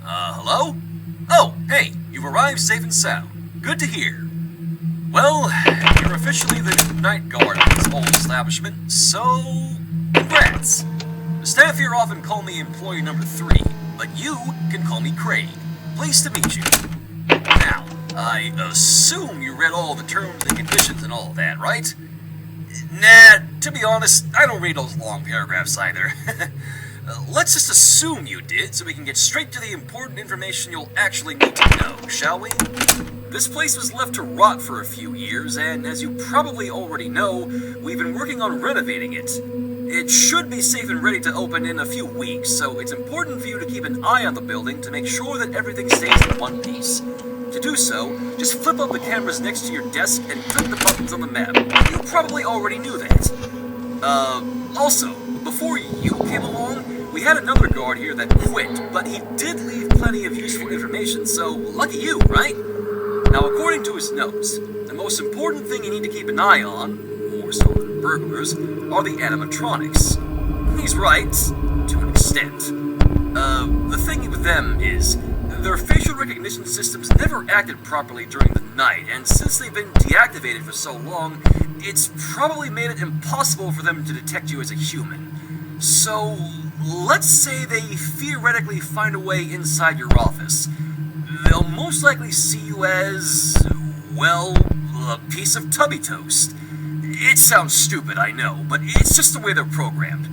Hello? Oh, hey, you've arrived safe and sound. Good to hear. Well, you're officially the new night guard of this whole establishment, so congrats. The staff here often call me employee number 3, but you can call me Craig. Pleased to meet you. Now, I assume you read all the terms and conditions and all that, right? Nah, to be honest, I don't read those long paragraphs either. Let's just assume you did, so we can get straight to the important information you'll actually need to know, shall we? This place was left to rot for a few years, and as you probably already know, we've been working on renovating it. It should be safe and ready to open in a few weeks, so it's important for you to keep an eye on the building to make sure that everything stays in one piece. To do so, just flip up the cameras next to your desk and click the buttons on the map. You probably already knew that. Also, before you came along, we had another guard here that quit, but he did leave plenty of useful information, so lucky you, right? Now, according to his notes, the most important thing you need to keep an eye on, more so than burglars, are the animatronics. He's right, to an extent. The thing with them is, their facial recognition systems never acted properly during the night, and since they've been deactivated for so long, it's probably made it impossible for them to detect you as a human. So, let's say they theoretically find a way inside your office. They'll most likely see you as, well, a piece of tubby toast. It sounds stupid, I know, but it's just the way they're programmed.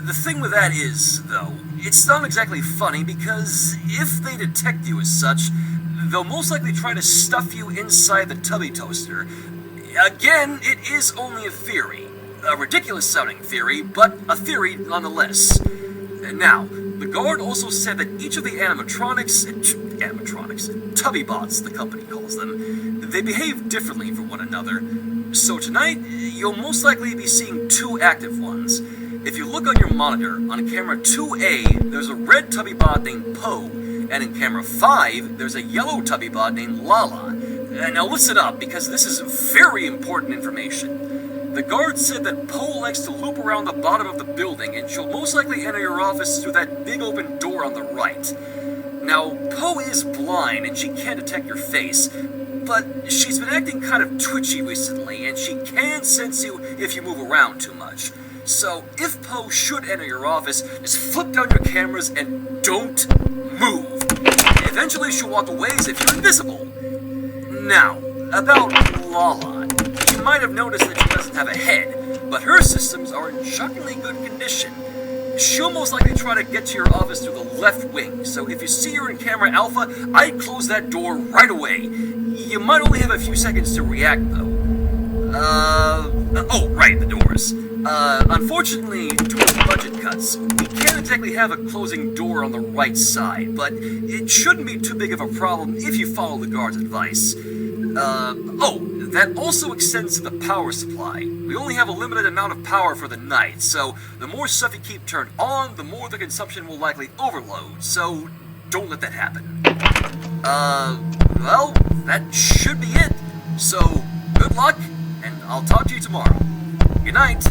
The thing with that is, though, it's not exactly funny because if they detect you as such, they'll most likely try to stuff you inside the tubby toaster. Again, it is only a theory. A ridiculous-sounding theory, but a theory nonetheless. Now, the guard also said that each of the animatronics, tubby bots, the company calls them, they behave differently from one another. So tonight, you'll most likely be seeing 2 active ones. If you look on your monitor, on camera 2A, there's a red tubby bot named Poe, and in camera 5, there's a yellow tubby bot named Lala. Now listen up, because this is very important information. The guard said that Poe likes to loop around the bottom of the building, and she'll most likely enter your office through that big open door on the right. Now, Poe is blind, and she can't detect your face, but she's been acting kind of twitchy recently, and she can sense you if you move around too much. So, if Poe should enter your office, just flip down your cameras and don't move. Eventually she'll walk away as if you're invisible. Now, about Lala. You might have noticed that she doesn't have a head, but her systems are in shockingly good condition. She'll most likely try to get to your office through the left wing, so if you see her in camera alpha, I'd close that door right away. You might only have a few seconds to react, though. Oh, right, the doors. Unfortunately, due to budget cuts, we can't exactly have a closing door on the right side, but it shouldn't be too big of a problem if you follow the guard's advice. That also extends to the power supply. We only have a limited amount of power for the night, so the more stuff you keep turned on, the more the consumption will likely overload, so don't let that happen. Well, that should be it. So, good luck, and I'll talk to you tomorrow. Good night.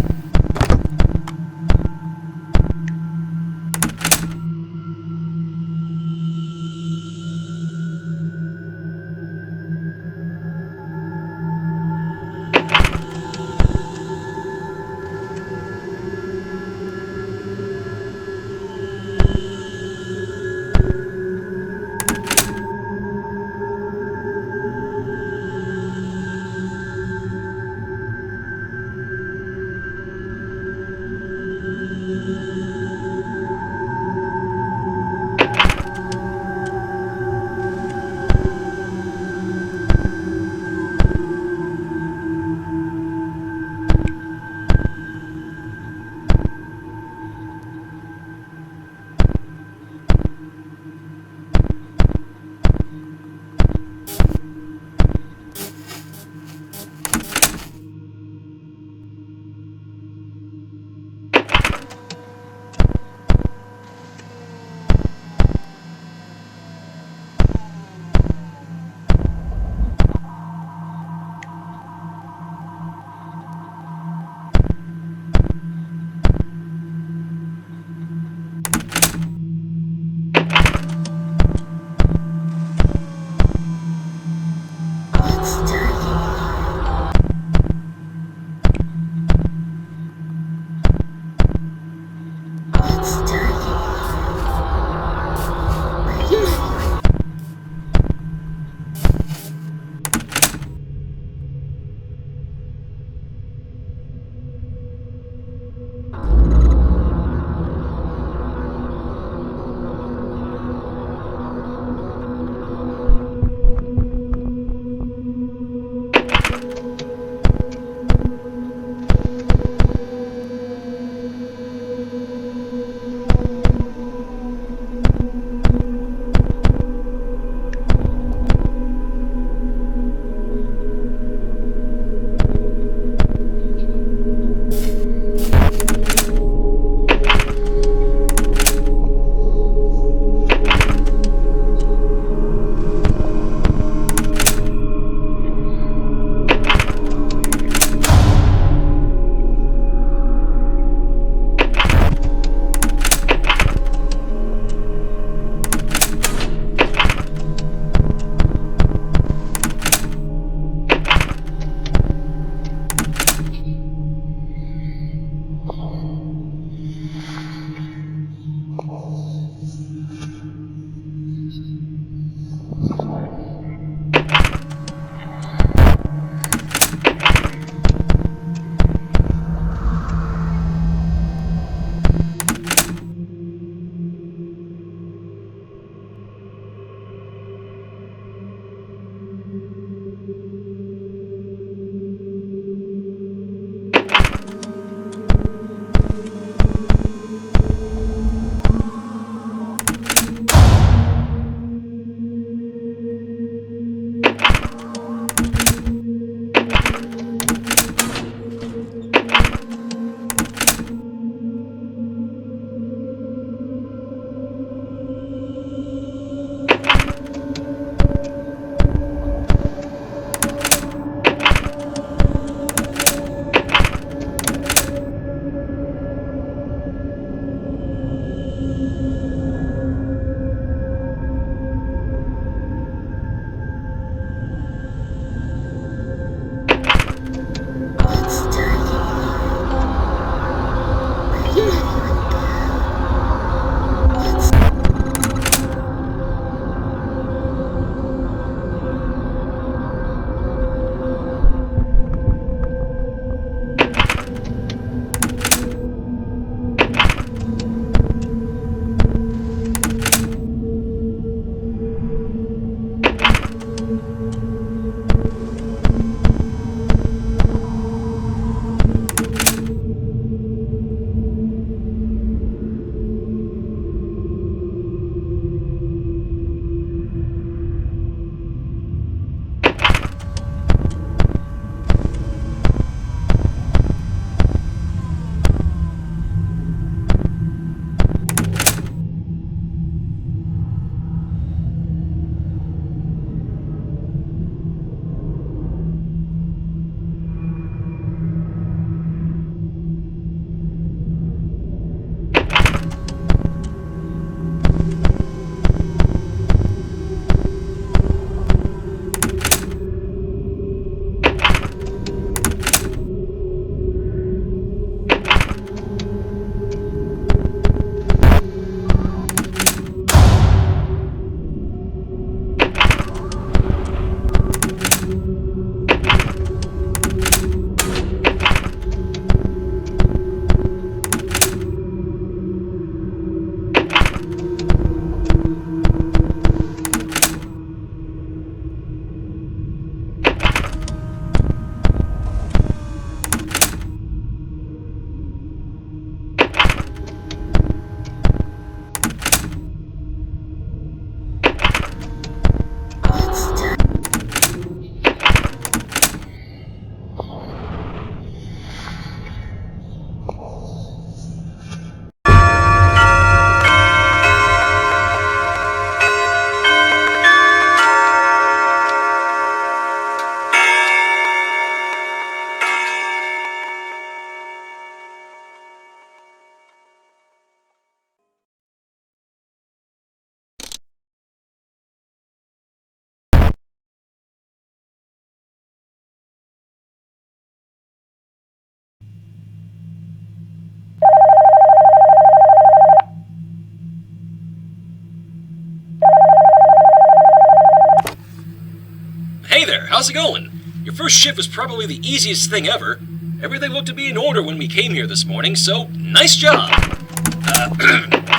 how's it going? Your first shift was probably the easiest thing ever. Everything looked to be in order when we came here this morning, so nice job.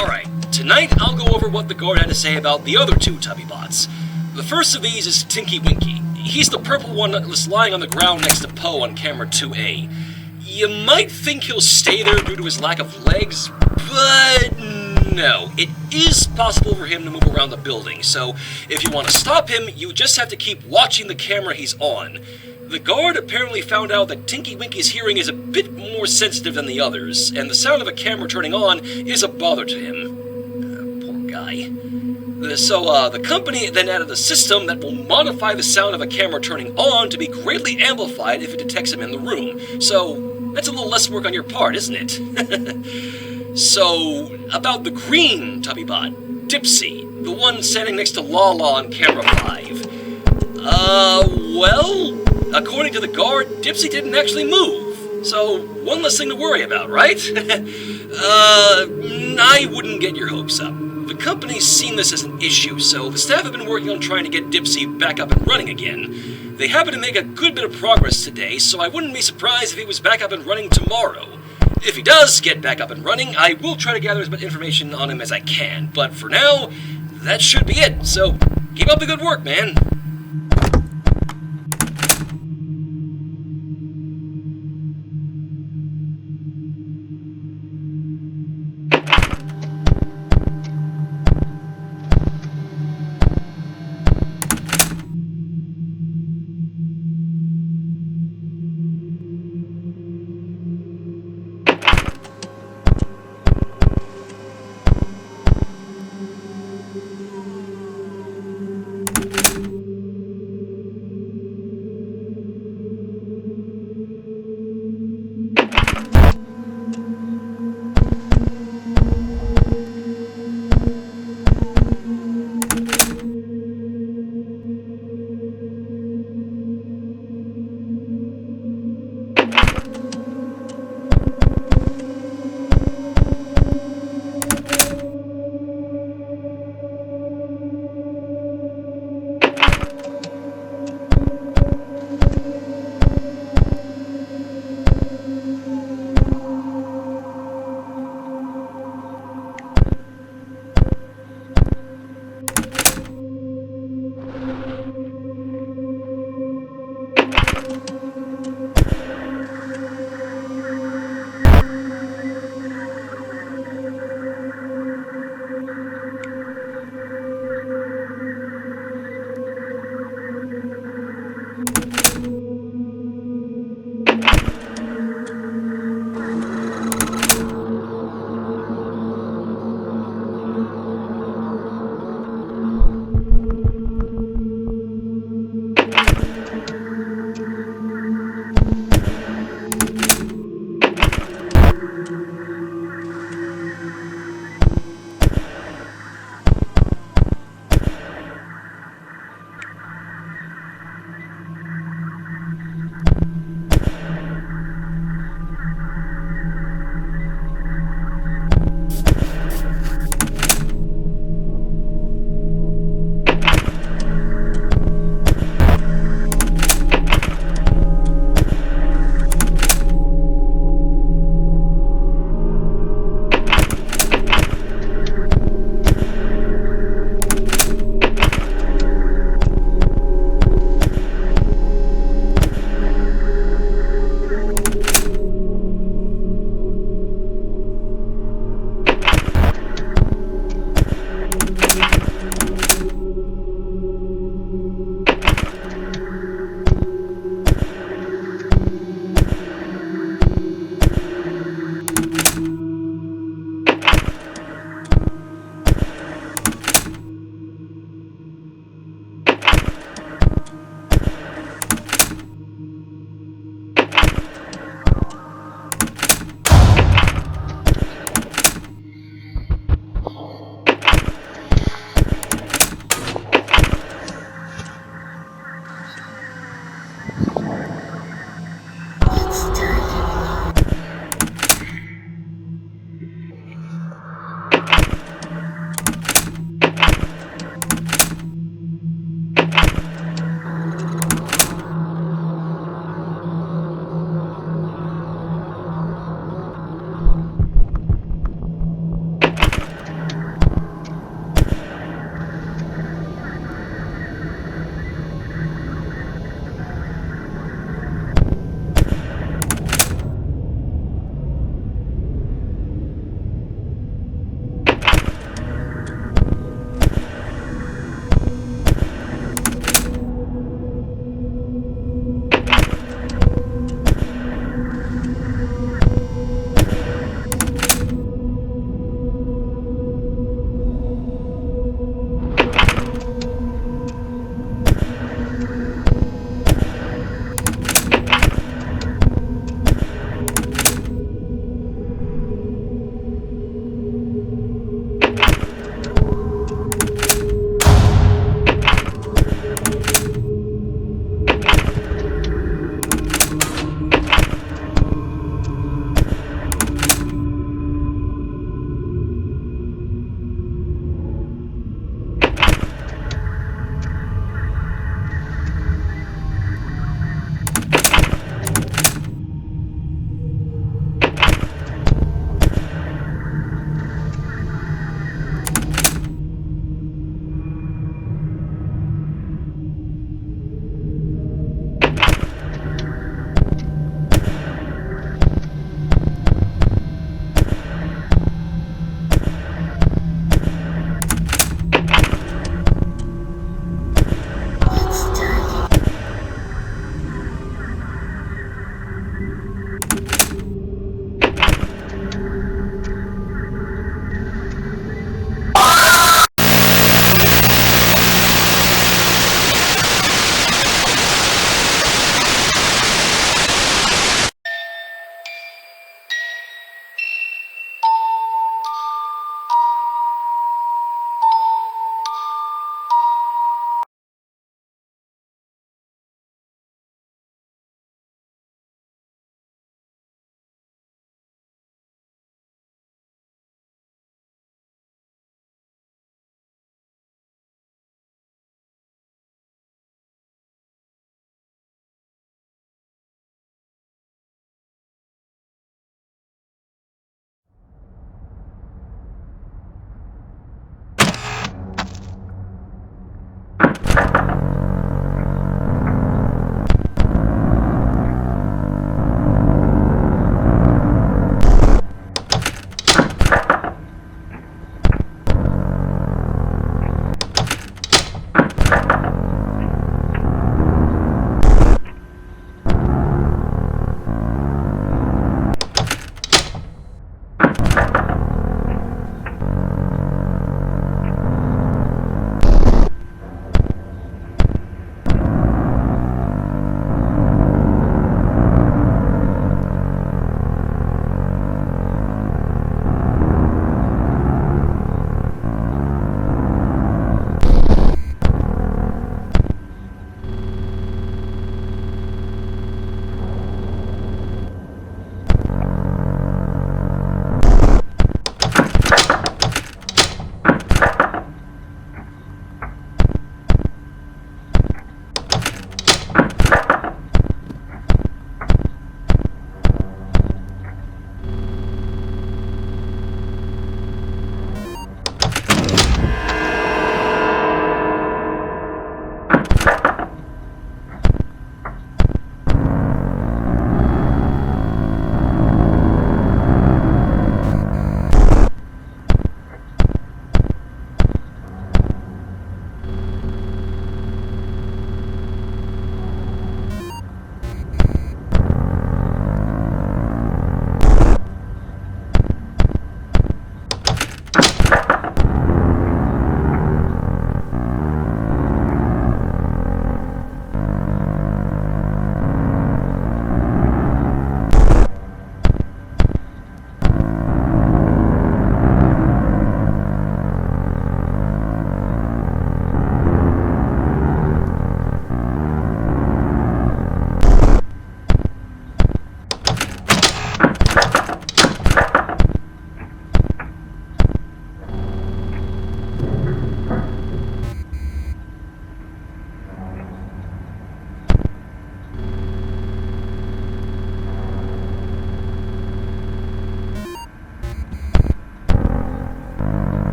Alright, tonight I'll go over what the guard had to say about the other two Tubby bots. The first of these is Tinky Winky. He's the purple one that's lying on the ground next to Poe on camera 2A. You might think he'll stay there due to his lack of legs, but no. It is possible for him to move around the building, so if you want to stop him, you just have to keep watching the camera he's on. The guard apparently found out that Tinky Winky's hearing is a bit more sensitive than the others, and the sound of a camera turning on is a bother to him. Poor guy. So, the company then added a system that will modify the sound of a camera turning on to be greatly amplified if it detects him in the room. So, that's a little less work on your part, isn't it? So, about the green Tubbybot, Dipsy, the one standing next to Lala on camera 5. Well, according to the guard, Dipsy didn't actually move. So, one less thing to worry about, right? I wouldn't get your hopes up. The company's seen this as an issue, so the staff have been working on trying to get Dipsy back up and running again. They happen to make a good bit of progress today, so I wouldn't be surprised if he was back up and running tomorrow. If he does get back up and running, I will try to gather as much information on him as I can, but for now, that should be it, so keep up the good work, man.